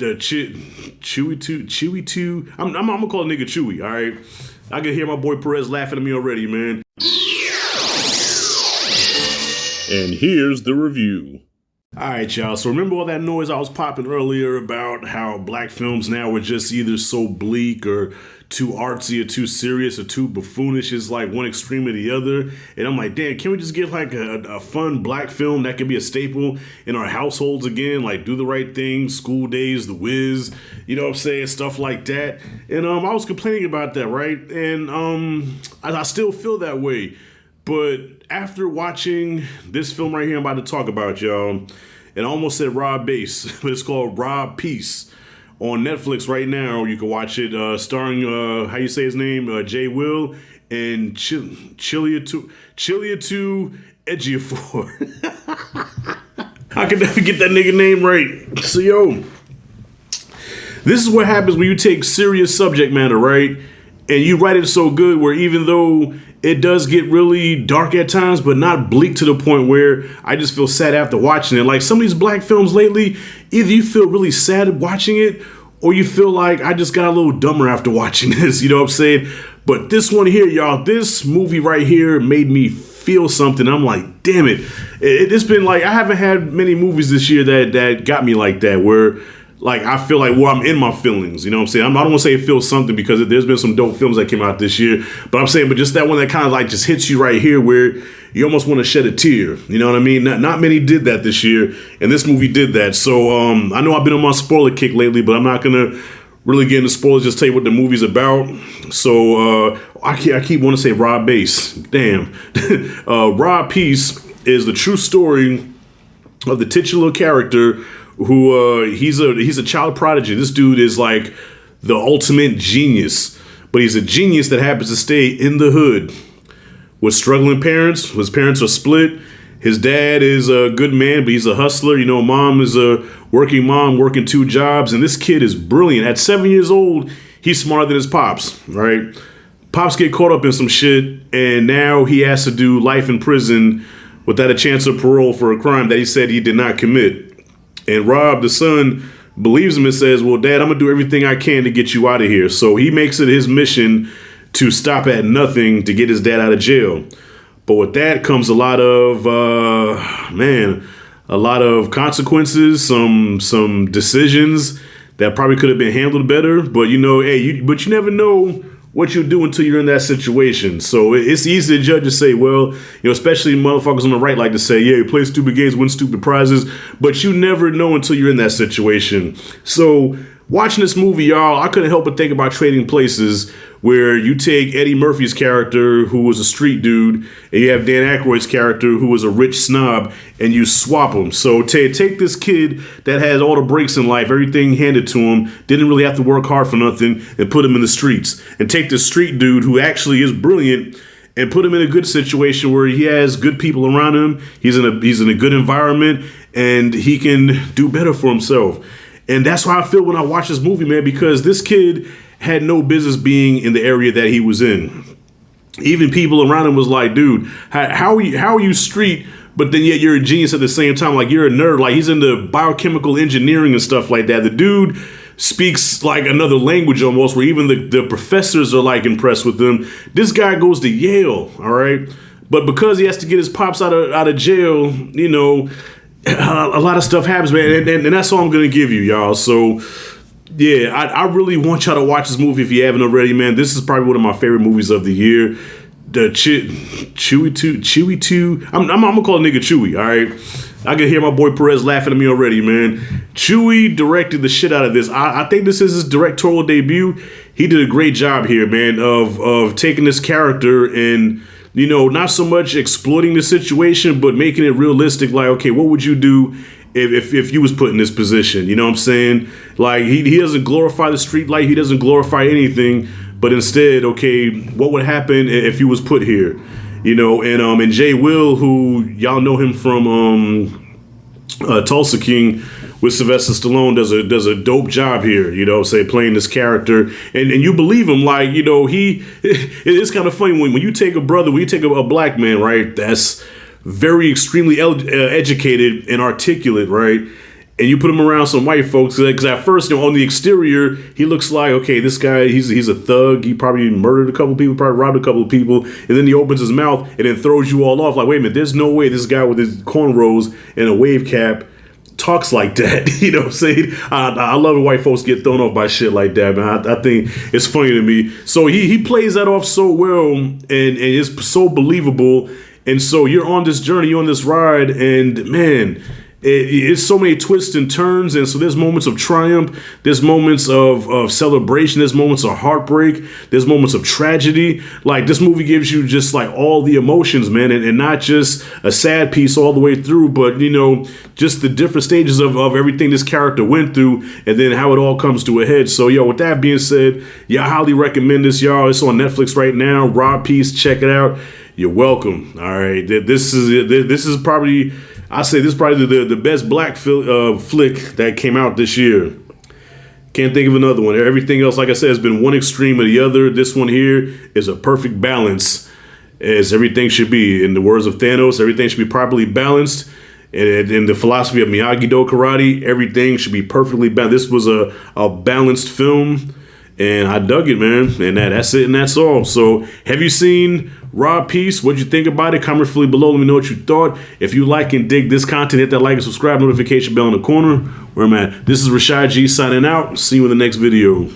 the Chewy two. I'm gonna call a nigga Chewy. All right, I can hear my boy Perez laughing at me already, man. And here's the review. Alright, y'all, so remember all that noise I was popping earlier about how black films now are just either so bleak or too artsy or too serious or too buffoonish? It's like one extreme or the other. And I'm like, damn, can we just get like a fun black film that can be a staple in our households again? Like Do the Right Thing, School Days, The Wiz, you know what I'm saying? Stuff like that. And I was complaining about that, right? And I still feel that way. But after watching this film right here I'm about to talk about, y'all, and I almost said Rob Base, but it's called Rob Peace on Netflix right now. You can watch it starring, how you say his name, Jay Will and Chilia2 Ejiofor. I can never get that nigga name right. So, yo, this is what happens when you take serious subject matter, right? And you write it so good where even though it does get really dark at times, but not bleak to the point where I just feel sad after watching it. Like some of these black films lately, either you feel really sad watching it, or you feel like I just got a little dumber after watching this, you know what I'm saying? But this one here, y'all, this movie right here made me feel something. I'm like, damn it. It's been like, I haven't had many movies this year that got me like that, where like I feel like, well, I'm in my feelings, you know what I'm saying? I don't want to say it feels something because there's been some dope films that came out this year, but I'm saying, but just that one that kind of like just hits you right here where you almost want to shed a tear, you know what I mean? Not many did that this year, and this movie did that. So I know I've been on my spoiler kick lately, but I'm not going to really get into spoilers, just tell you what the movie's about. So I keep wanting to say Rob Base. Damn. Rob Peace is the true story of the titular character who he's a child prodigy. This dude is like the ultimate genius, but he's a genius that happens to stay in the hood with struggling parents. His parents are split. His dad is a good man, but he's a hustler. You know, mom is a working mom, working 2 jobs, and this kid is brilliant. At 7 years old, he's smarter than his pops, right? Pops get caught up in some shit, and now he has to do life in prison without a chance of parole for a crime that he said he did not commit. And Rob, the son, believes him and says, well, Dad, I'm going to do everything I can to get you out of here. So he makes it his mission to stop at nothing to get his dad out of jail. But with that comes a lot of, a lot of consequences, some decisions that probably could have been handled better. But, you know, but you never know what you do until you're in that situation. So it's easy to judge and say, well, you know, especially motherfuckers on the right like to say, yeah, you play stupid games, win stupid prizes, but you never know until you're in that situation. So watching this movie, y'all, I couldn't help but think about Trading Places, where you take Eddie Murphy's character, who was a street dude, and you have Dan Aykroyd's character, who was a rich snob, and you swap them. So take this kid that has all the breaks in life, everything handed to him, didn't really have to work hard for nothing, and put him in the streets. And take this street dude, who actually is brilliant, and put him in a good situation where he has good people around him, he's in a good environment, and he can do better for himself. And that's how I feel when I watch this movie, man, because this kid had no business being in the area that he was in. Even people around him was like, dude, how are you street, but then yet you're a genius at the same time? Like, you're a nerd. Like, he's into biochemical engineering and stuff like that. The dude speaks like another language almost, where even the professors are like impressed with him. This guy goes to Yale, all right? But because he has to get his pops out of jail, you know, a lot of stuff happens, man, and that's all I'm gonna give you, y'all. So yeah, I really want y'all to watch this movie if you haven't already, man. This is probably one of my favorite movies of the year. The Chewy two. I'm gonna call a nigga Chewy, all right? I can hear my boy Perez laughing at me already, man. Chewy directed the shit out of this. I think this is his directorial debut. He did a great job here, man, of taking this character and, you know, not so much exploiting the situation, but making it realistic. Like, okay, what would you do if you was put in this position? You know what I'm saying? Like, he doesn't glorify the street light. He doesn't glorify anything. But instead, okay, what would happen if you was put here? You know, and Jay Will, who y'all know him from Tulsa King with Sylvester Stallone, does a dope job here, you know, say playing this character, and you believe him. Like, you know, it's kind of funny when you take when you take a black man, right, that's very extremely educated and articulate, right, and you put him around some white folks, because at first, you know, on the exterior, he looks like, okay, this guy, he's a thug. He probably murdered a couple people, probably robbed a couple of people, and then he opens his mouth and then throws you all off. Like, wait a minute, there's no way this guy with his cornrows and a wave cap talks like that. You know what I'm saying? I love when white folks get thrown off by shit like that, man. I think it's funny to me. So he plays that off so well, and it's so believable. And so you're on this journey, you're on this ride, and man, it's so many twists and turns. And so there's moments of triumph, there's moments of celebration, there's moments of heartbreak, there's moments of tragedy. Like, this movie gives you just like all the emotions, man, and not just a sad piece all the way through, but, you know, just the different stages of everything this character went through, and then how it all comes to a head. So, yo, with that being said, yeah, I highly recommend this, y'all. It's on Netflix right now. Raw Piece, check it out. You're welcome. All right, this is probably, I say this is probably the best black flick that came out this year. Can't think of another one. Everything else, like I said, has been one extreme or the other. This one here is a perfect balance, as everything should be. In the words of Thanos, everything should be properly balanced. And in the philosophy of Miyagi-Do karate, everything should be perfectly balanced. This was a balanced film, and I dug it, man. And that's it, and that's all. So, have you seen Raw Piece? What'd you think about it? Comment fully below. Let me know what you thought. If you like and dig this content, hit that like and subscribe, notification bell in the corner where I'm at. This is Rashad G signing out. See you in the next video.